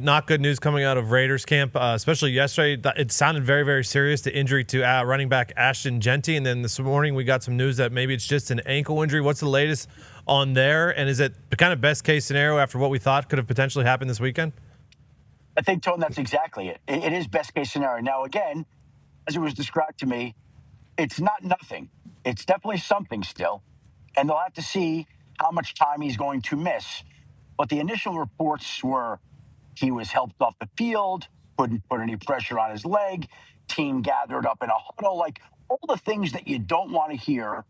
not good news coming out of Raiders camp, especially yesterday. It sounded very, very serious, the injury to running back Ashton Jeanty. And then this morning we got some news that maybe it's just an ankle injury. What's the latest on there? And is it the kind of best case scenario after what we thought could have potentially happened this weekend? I think, Tone, that's exactly it. It is best case scenario. Now, again, as it was described to me, it's not nothing. It's definitely something still. And they'll have to see how much time he's going to miss. But the initial reports were he was helped off the field, couldn't put any pressure on his leg, team gathered up in a huddle, like all the things that you don't want to hear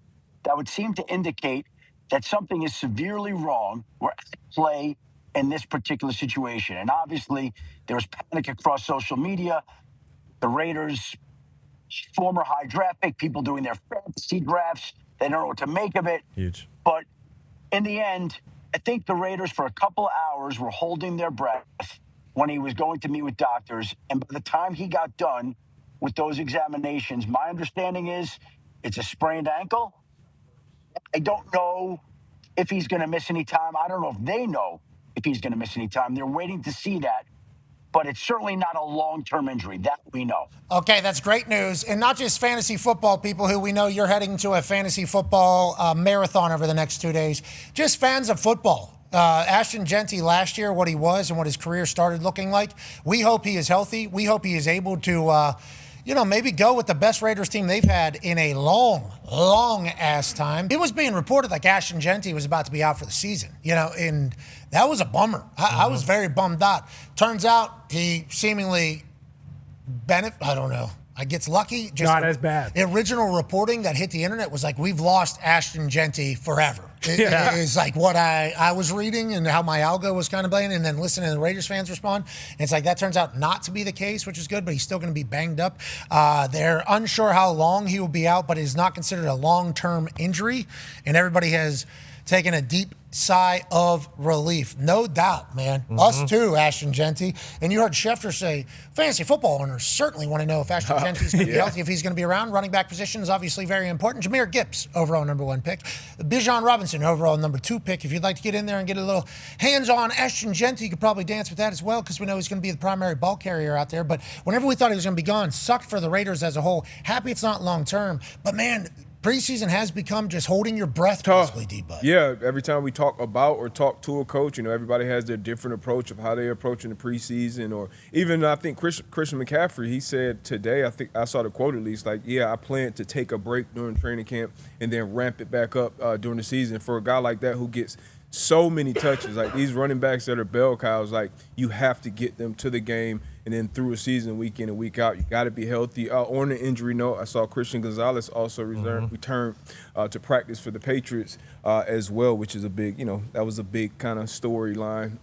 that would seem to indicate that something is severely wrong or at play in this particular situation. And obviously, there was panic across social media. The Raiders, former high draft pick, people doing their fantasy drafts, they don't know what to make of it. Huge. But in the end, I think the Raiders for a couple of hours were holding their breath when he was going to meet with doctors. And by the time he got done with those examinations, my understanding is it's a sprained ankle. I don't know if he's going to miss any time. I don't know if they know if he's going to miss any time. They're waiting to see that. But it's certainly not a long-term injury. That we know. Okay, that's great news. And not just fantasy football people who we know you're heading to a fantasy football marathon over the next 2 days. Just fans of football. Ashton Jeanty last year, what he was and what his career started looking like. We hope he is healthy. We hope he is able to, maybe go with the best Raiders team they've had in a long ass time. It was being reported like Ashton Jeanty was about to be out for the season, and that was a bummer. I was very bummed out. Turns out he seemingly I don't know. I gets lucky. Just not as bad. The original reporting that hit the internet was like, we've lost Ashton Jeanty forever. It is like what I was reading and how my algo was kind of playing, and then listening to the Raiders fans respond. And it's like that turns out not to be the case, which is good, but he's still going to be banged up. They're unsure how long he will be out, but it is not considered a long-term injury. And everybody has taken a deep sigh of relief. No doubt, man. Us too, Ashton Jeanty. And you heard Schefter say, fantasy football owners certainly want to know if Ashton Jeanty is going to be healthy, if he's going to be around. Running back position is obviously very important. Jahmyr Gibbs, overall number 1 pick. Bijan Robinson, overall number 2 pick. If you'd like to get in there and get a little hands-on Ashton Jeanty, you could probably dance with that as well, because we know he's going to be the primary ball carrier out there. But whenever we thought he was going to be gone, sucked for the Raiders as a whole. Happy it's not long-term. But, man, preseason has become just holding your breath, basically, D-Bud. Yeah, every time we talk about or talk to a coach, everybody has their different approach of how they're approaching the preseason. Or even, I think, Christian McAfee, he said today, I think I saw the quote at least, like, I plan to take a break during training camp and then ramp it back up during the season. For a guy like that who gets so many touches, like these running backs that are bell cows, like you have to get them to the game and then through a season, week in and week out. You got to be healthy. On an injury note, I saw Christian Gonzalez also return to practice for the Patriots as well, which is a big, that was a big kind of storyline.